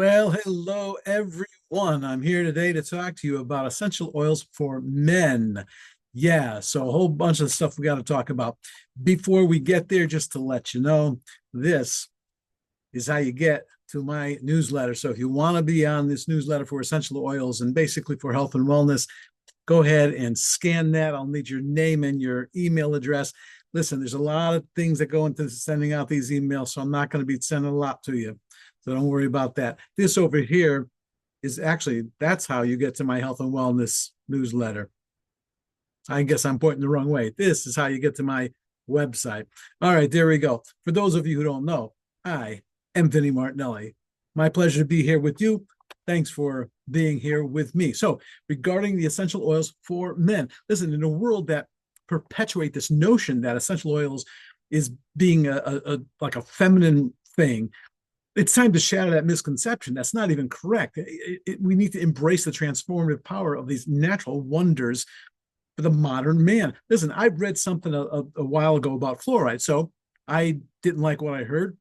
Well, hello everyone. I'm here today to talk to you about essential oils for men. Yeah, so a whole bunch of stuff we got to talk about. Before we get there, just to let you know, this is how you get to my newsletter. So if you want to be on this newsletter for essential oils and basically for health and wellness, go ahead and scan that. I'll need your name and your email address. Listen, there's a lot of things that go into sending out these emails, so I'm not going to be sending a lot to you. So don't worry about that. This over here is actually, that's how you get to my health and wellness newsletter. I guess I'm pointing the wrong way. This is how you get to my website. All right, there we go. For those of you who don't know, I am Vinnie Martinelli. My pleasure to be here with you. Thanks for being here with me. So, regarding the essential oils for men, listen, in a world that perpetuate this notion that essential oils is being like a feminine thing, it's time to shatter that misconception. That's not even correct. We need to embrace the transformative power of these natural wonders for the modern man. Listen, I read something a while ago about fluoride, so I didn't like what I heard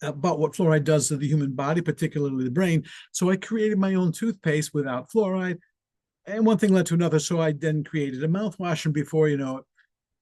about what fluoride does to the human body, particularly the brain. So I created my own toothpaste without fluoride. And one thing led to another. So I then created a mouthwash. And before you know it,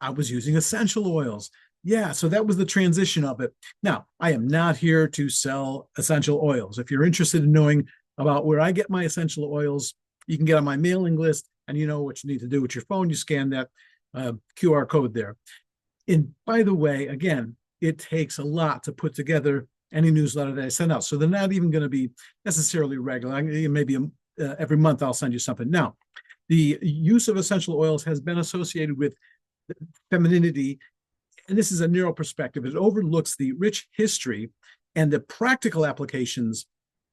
I was using essential oils. Yeah, so that was the transition of it. Now, I am not here to sell essential oils. If you're interested in knowing about where I get my essential oils, you can get on my mailing list, and you know what you need to do with your phone. You scan that QR code there. And by the way, again, it takes a lot to put together any newsletter that I send out. So they're not even going to be necessarily regular. Maybe every month I'll send you something. Now, the use of essential oils has been associated with femininity, and this is a narrow perspective. It overlooks the rich history and the practical applications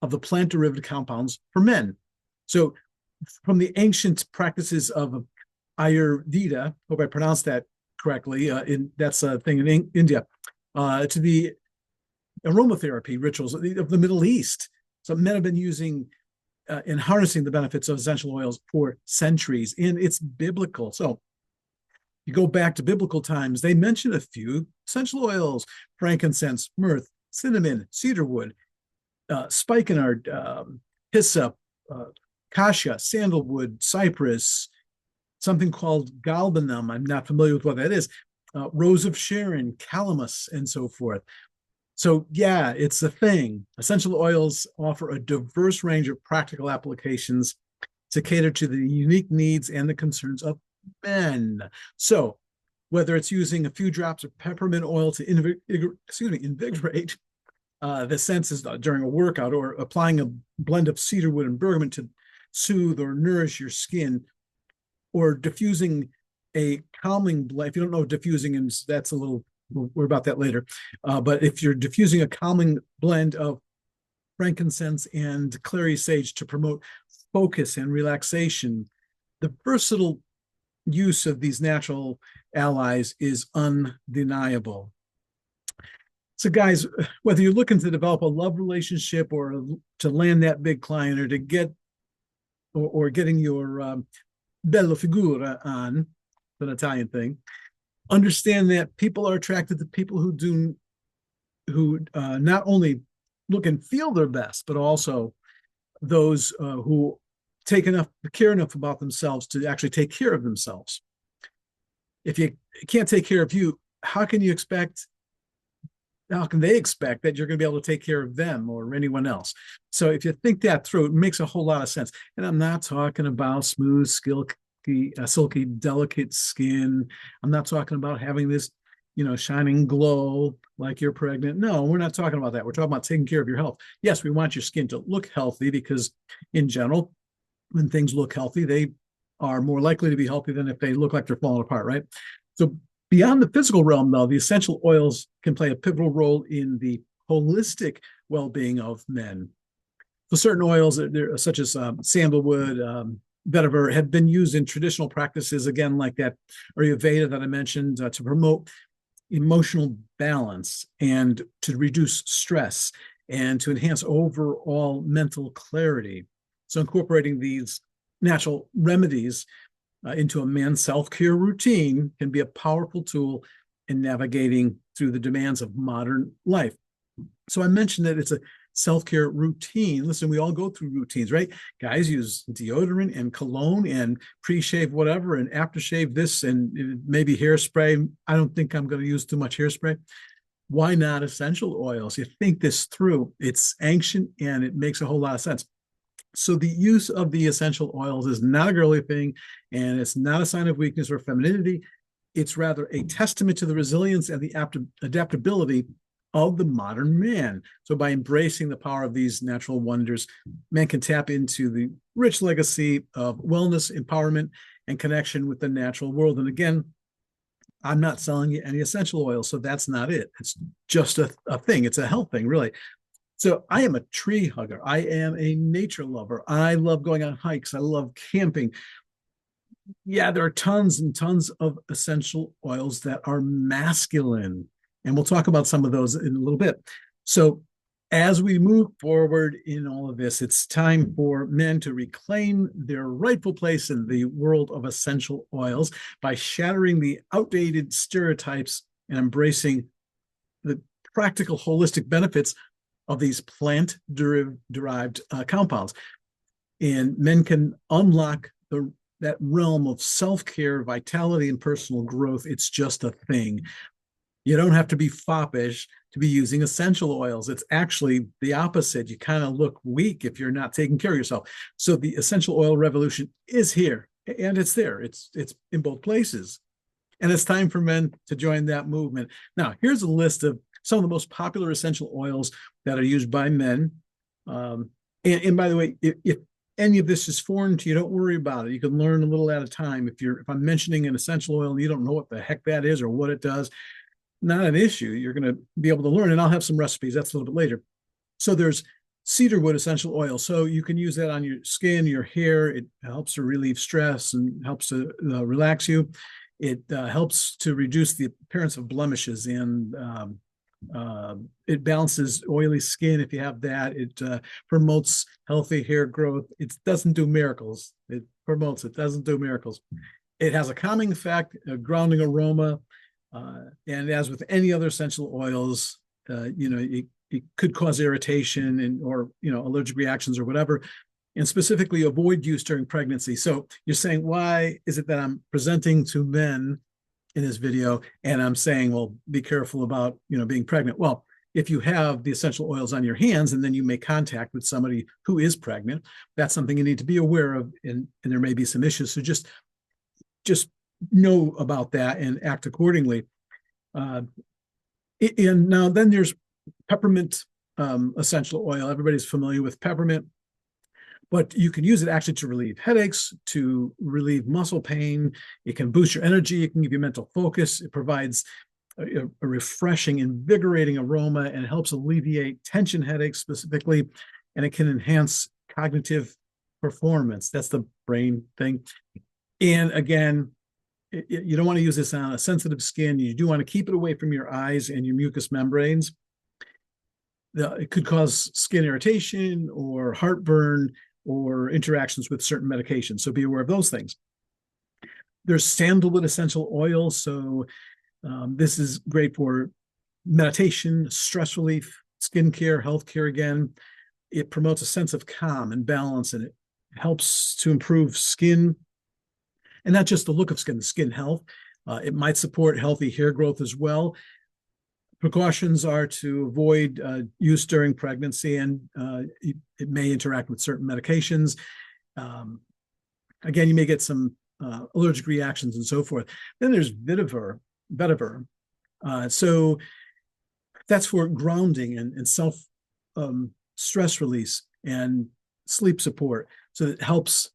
of the plant-derived compounds for men. So from the ancient practices of Ayurveda, hope I pronounced that correctly, that's a thing in India, to the aromatherapy rituals of the Middle East. So men have been using and harnessing the benefits of essential oils for centuries, and it's biblical. So you go back to biblical times, they mention a few essential oils: frankincense, myrrh, cinnamon, cedarwood, spikenard, hyssop, cassia, sandalwood, cypress, something called galbanum. I'm not familiar with what that is. Rose of Sharon, calamus, and so forth. So yeah, it's a thing. Essential oils offer a diverse range of practical applications to cater to the unique needs and the concerns of men. So whether it's using a few drops of peppermint oil to invigorate the senses during a workout, or applying a blend of cedarwood and bergamot to soothe or nourish your skin, or diffusing a calming blend. If you don't know what diffusing is, that's a little, we'll worry about that later. But if you're diffusing a calming blend of frankincense and clary sage to promote focus and relaxation, the versatile use of these natural allies is undeniable. So guys, whether you're looking to develop a love relationship, or to land that big client, or to get or getting your bella figura on, an Italian thing, understand that people are attracted to people who not only look and feel their best, but also those who care enough about themselves to actually take care of themselves. If you can't take care of you, how can they expect that you're going to be able to take care of them or anyone else? So if you think that through, it makes a whole lot of sense. And I'm not talking about smooth, silky, delicate skin. I'm not talking about having this, shining glow like you're pregnant. No, we're not talking about that. We're talking about taking care of your health. Yes, we want your skin to look healthy, because in general, when things look healthy, they are more likely to be healthy than if they look like they're falling apart, right? So beyond the physical realm, though, the essential oils can play a pivotal role in the holistic well-being of men. So certain oils, such as sandalwood, vetiver, have been used in traditional practices, again, like that Ayurveda that I mentioned, to promote emotional balance and to reduce stress and to enhance overall mental clarity. So incorporating these natural remedies into a man's self-care routine can be a powerful tool in navigating through the demands of modern life. So I mentioned that it's a self-care routine. Listen, we all go through routines, right? Guys use deodorant and cologne and pre-shave whatever and aftershave this and maybe hairspray. I don't think I'm going to use too much hairspray. Why not essential oils? You think this through. It's ancient and it makes a whole lot of sense. So the use of the essential oils is not a girly thing, and it's not a sign of weakness or femininity. It's rather a testament to the resilience and the adaptability of the modern man. So by embracing the power of these natural wonders, man can tap into the rich legacy of wellness, empowerment, and connection with the natural world. And again, I'm not selling you any essential oil, so that's not it. It's just a thing. It's a health thing, really. So I am a tree hugger. I am a nature lover. I love going on hikes. I love camping. Yeah, there are tons and tons of essential oils that are masculine. And we'll talk about some of those in a little bit. So as we move forward in all of this, it's time for men to reclaim their rightful place in the world of essential oils by shattering the outdated stereotypes and embracing the practical holistic benefits of these plant-derived compounds. And men can unlock that realm of self-care, vitality, and personal growth. It's just a thing. You don't have to be foppish to be using essential oils. It's actually the opposite. You kind of look weak if you're not taking care of yourself. So the essential oil revolution is here, and it's there. It's in both places. And it's time for men to join that movement. Now, here's a list of some of the most popular essential oils that are used by men. And by the way, if any of this is foreign to you, don't worry about it. You can learn a little at a time. If I'm mentioning an essential oil and you don't know what the heck that is or what it does, not an issue. You're going to be able to learn, and I'll have some recipes. That's a little bit later. So there's cedarwood essential oil. So you can use that on your skin, your hair. It helps to relieve stress and helps to relax you. It helps to reduce the appearance of blemishes, and it balances oily skin if you have that. It promotes healthy hair growth. It doesn't do miracles. It promotes it, doesn't do miracles. It has a calming effect, a grounding aroma, and as with any other essential oils, it could cause irritation or allergic reactions or whatever. And specifically avoid use during pregnancy. So you're saying, why is it that I'm presenting to men in this video and I'm saying, well, be careful about being pregnant? Well, if you have the essential oils on your hands and then you make contact with somebody who is pregnant, that's something you need to be aware of, and there may be some issues. So just know about that and act accordingly. And now then there's peppermint essential oil. Everybody's familiar with peppermint, but you can use it actually to relieve headaches, to relieve muscle pain. It can boost your energy. It can give you mental focus. It provides a refreshing, invigorating aroma, and helps alleviate tension headaches specifically. And it can enhance cognitive performance. That's the brain thing. And again, you don't want to use this on a sensitive skin. You do want to keep it away from your eyes and your mucous membranes. It could cause skin irritation or heartburn or interactions with certain medications. So be aware of those things. There's sandalwood essential oil. So this is great for meditation, stress relief, skincare, healthcare again. It promotes a sense of calm and balance, and it helps to improve skin, and not just the look of skin health. It might support healthy hair growth as well. Precautions are to avoid use during pregnancy, and it may interact with certain medications. Again, you may get some allergic reactions and so forth. Then there's vetiver. So that's for grounding and self stress release and sleep support. So it helps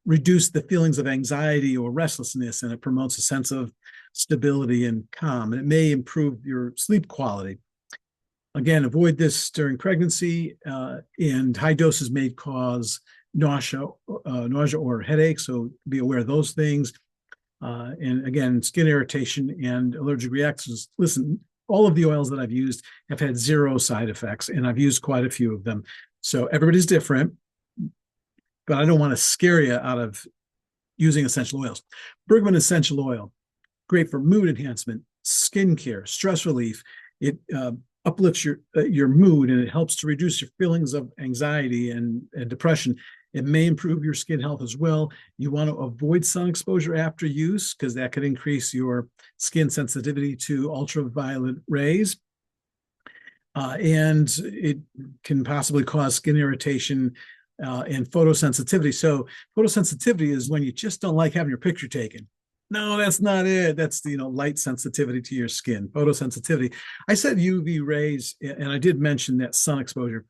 reduce the feelings of anxiety or restlessness, and it promotes a sense of stability and calm, and it may improve your sleep quality. Again, avoid this during pregnancy, and high doses may cause nausea or headache, so be aware of those things. And again, skin irritation and allergic reactions. Listen, all of the oils that I've used have had zero side effects, and I've used quite a few of them. So everybody's different, but I don't want to scare you out of using essential oils. Bergamot essential oil, great for mood enhancement, skincare, stress relief. It uplifts your mood, and it helps to reduce your feelings of anxiety and depression. It may improve your skin health as well. You want to avoid sun exposure after use because that could increase your skin sensitivity to ultraviolet rays. And it can possibly cause skin irritation and photosensitivity. So photosensitivity is when you just don't like having your picture taken. No, that's not it. That's light sensitivity to your skin, photosensitivity. I said UV rays, and I did mention that sun exposure.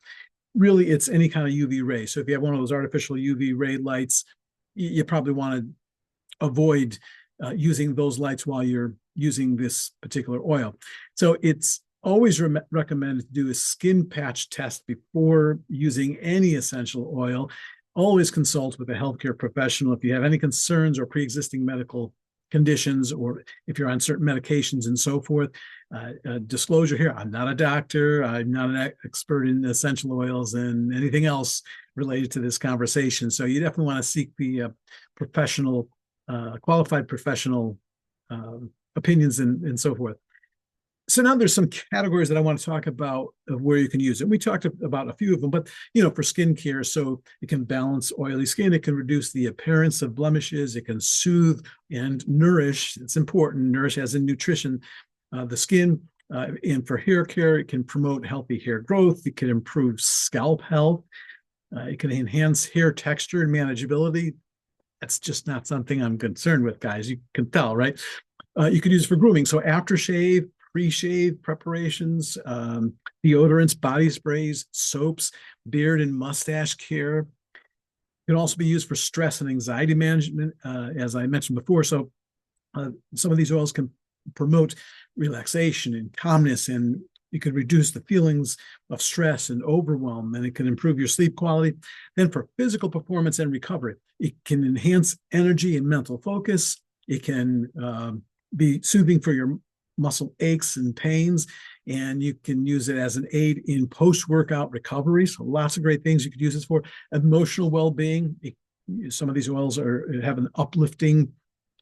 Really, it's any kind of UV ray. So if you have one of those artificial UV ray lights, you probably want to avoid using those lights while you're using this particular oil. So it's always recommended to do a skin patch test before using any essential oil. Always consult with a healthcare professional if you have any concerns or pre-existing medical conditions, or if you're on certain medications and so forth. Disclosure here, I'm not a doctor. I'm not an expert in essential oils and anything else related to this conversation. So you definitely want to seek the professional, qualified professional opinions and so forth. So now there's some categories that I want to talk about of where you can use it. We talked about a few of them, but for skincare, so it can balance oily skin, it can reduce the appearance of blemishes, it can soothe and nourish. It's important, nourish as in nutrition, the skin. And for hair care, it can promote healthy hair growth. It can improve scalp health. It can enhance hair texture and manageability. That's just not something I'm concerned with, guys. You can tell, right? You could use it for grooming. So aftershave, pre-shave preparations, deodorants, body sprays, soaps, beard and mustache care. It can also be used for stress and anxiety management, as I mentioned before. So some of these oils can promote relaxation and calmness, and it could reduce the feelings of stress and overwhelm, and it can improve your sleep quality. Then for physical performance and recovery, it can enhance energy and mental focus. It can be soothing for your muscle aches and pains, and you can use it as an aid in post-workout recovery. So lots of great things you could use this for. Emotional well-being. Some of these oils have an uplifting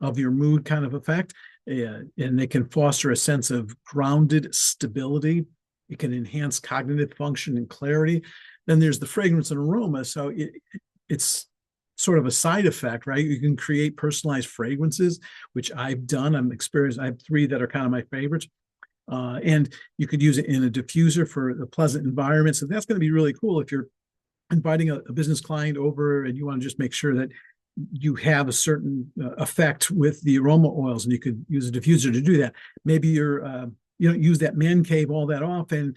of your mood kind of effect, and they can foster a sense of grounded stability. It can enhance cognitive function and clarity. Then there's the fragrance and aroma. So it's sort of a side effect, right? You can create personalized fragrances, which I've done. I'm experienced. I have 3 that are kind of my favorites. And you could use it in a diffuser for a pleasant environment. So that's going to be really cool if you're inviting a business client over and you want to just make sure that you have a certain effect with the aroma oils, and you could use a diffuser to do that. Maybe you don't use that man cave all that often,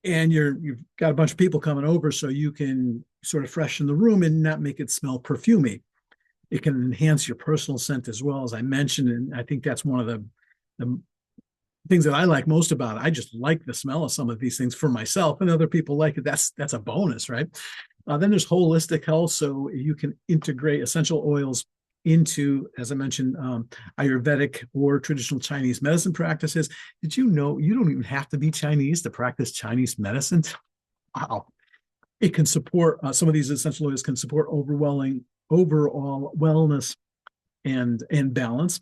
and you've got a bunch of people coming over, so you can sort of freshen the room and not make it smell perfumey. It can enhance your personal scent as well, as I mentioned, and I think that's one of the things that I like most about it. I just like the smell of some of these things for myself, and other people like it. That's a bonus, right? Then there's holistic health, so you can integrate essential oils into, as I mentioned, Ayurvedic or traditional Chinese medicine practices. Did you know you don't even have to be Chinese to practice Chinese medicine? Wow. It can support, some of these essential oils can support overall wellness and balance.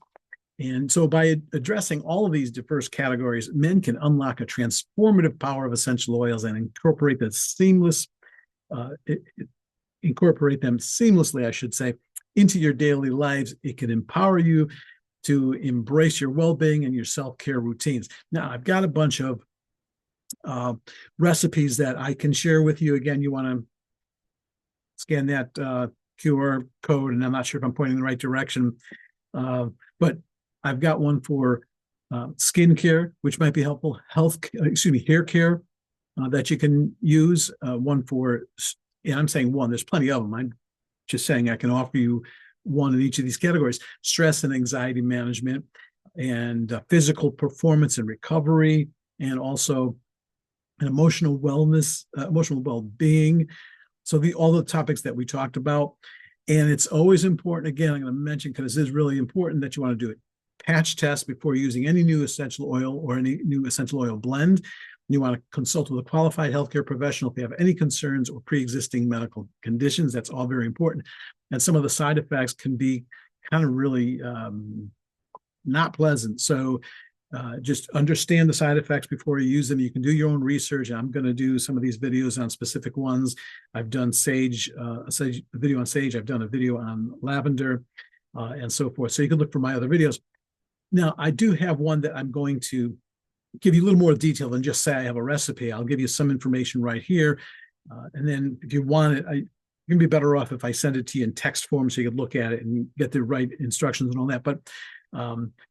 And so by addressing all of these diverse categories, men can unlock a transformative power of essential oils and incorporate them seamlessly, I should say, into your daily lives. It can empower you to embrace your well-being and your self-care routines. Now, I've got a bunch of recipes that I can share with you. Again, you want to scan that QR code, and I'm not sure if I'm pointing in the right direction, but I've got one for skincare, which might be helpful. Hair care that you can use. One for, and I'm saying one, there's plenty of them. I'm just saying I can offer you one in each of these categories: stress and anxiety management, and physical performance and recovery, and also an emotional wellness, emotional well-being. So all the topics that we talked about. And it's always important, again, I'm going to mention, because it is really important, that you want to do it. Patch test before using any new essential oil or any new essential oil blend. You want to consult with a qualified healthcare professional if you have any concerns or pre-existing medical conditions. That's all very important. And some of the side effects can be kind of really not pleasant. So Just understand the side effects before you use them. You can do your own research. I'm going to do some of these videos on specific ones. I've done a video on sage. I've done a video on lavender, and so forth. So you can look for my other videos. Now, I do have one that I'm going to give you a little more detail than just say I have a recipe. I'll give you some information right here. And then if you want it, you're going to be better off if I send it to you in text form so you can look at it and get the right instructions and all that. But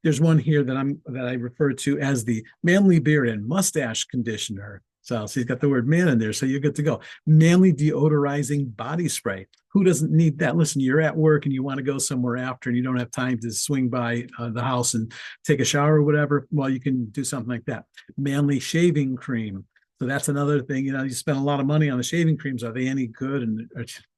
there's one here that I refer to as the manly beard and mustache conditioner. So he's got the word man in there, so you're good to go. Manly deodorizing body spray. Who doesn't need that? Listen, you're at work and you want to go somewhere after and you don't have time to swing by the house and take a shower or whatever. Well, you can do something like that. Manly shaving cream. So that's another thing. You spend a lot of money on the shaving creams. Are they any good? And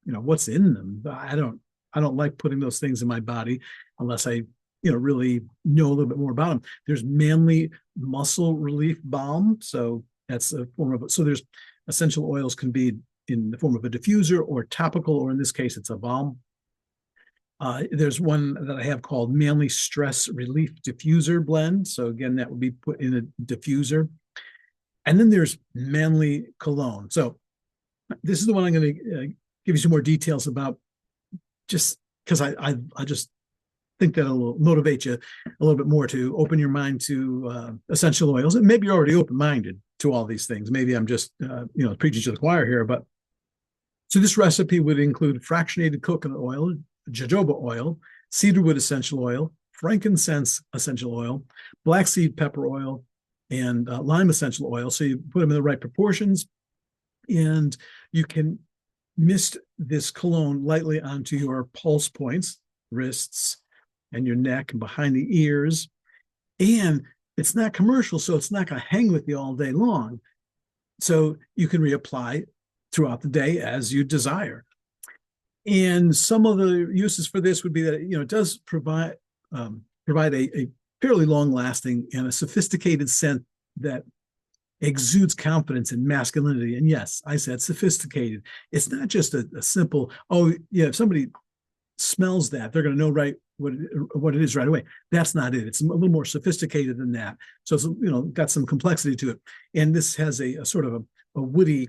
what's in them? I don't like putting those things in my body unless I really know a little bit more about them. There's manly muscle relief balm. So that's a form of, so there's essential oils can be in the form of a diffuser or topical, or in this case, it's a balm. There's one that I have called Manly Stress Relief Diffuser Blend. So again, that would be put in a diffuser. And then there's Manly Cologne. So this is the one I'm going to give you some more details about, just because I just think that it'll motivate you a little bit more to open your mind to essential oils. And maybe you're already open-minded to all these things. Maybe I'm just, preaching to the choir here. But so this recipe would include fractionated coconut oil, jojoba oil, cedarwood essential oil, frankincense essential oil, black seed pepper oil, and lime essential oil. So you put them in the right proportions, and you can mist this cologne lightly onto your pulse points, wrists, and your neck and behind the ears. And it's not commercial, so it's not going to hang with you all day long. So you can reapply throughout the day as you desire. And some of the uses for this would be that it does provide a fairly long-lasting and a sophisticated scent that exudes confidence and masculinity. And yes, I said sophisticated. It's not just a simple, if somebody smells that, they're going to know right what it is right away. That's not it. It's a little more sophisticated than that. So it's got some complexity to it. And this has a sort of a woody,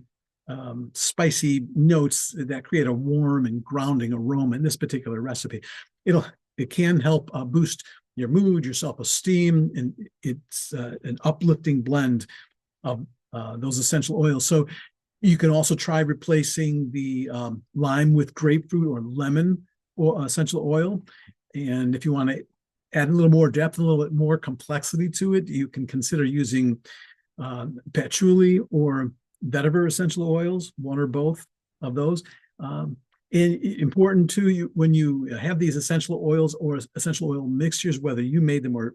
spicy notes that create a warm and grounding aroma in this particular recipe. It can help boost your mood, your self-esteem, and it's an uplifting blend of those essential oils. So you can also try replacing the lime with grapefruit or lemon or essential oil. And if you want to add a little more depth, a little bit more complexity to it, you can consider using patchouli or vetiver essential oils, one or both of those. And important too, when you have these essential oils or essential oil mixtures, whether you made them or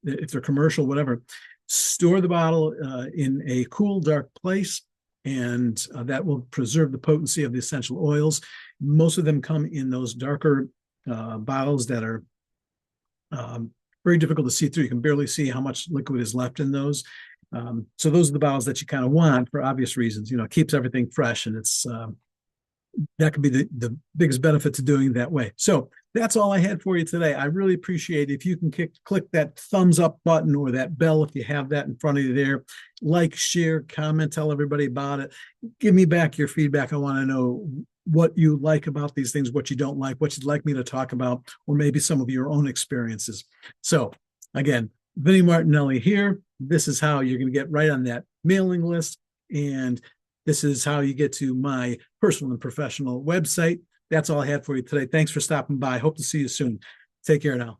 if they're commercial, whatever, store the bottle in a cool, dark place, and that will preserve the potency of the essential oils. Most of them come in those darker bottles that are very difficult to see through. You can barely see how much liquid is left in those. So those are the bottles that you kind of want for obvious reasons. It keeps everything fresh, and it's that could be the biggest benefit to doing it that way. So that's all I had for you today. I really appreciate it. If you can click that thumbs up button or that bell if you have that in front of you there. Like, share, comment, tell everybody about it. Give me back your feedback. I want to know what you like about these things, what you don't like, what you'd like me to talk about, or maybe some of your own experiences. So again, Vinnie Martinelli here. This is how you're going to get right on that mailing list. And this is how you get to my personal and professional website. That's all I had for you today. Thanks for stopping by. Hope to see you soon. Take care now.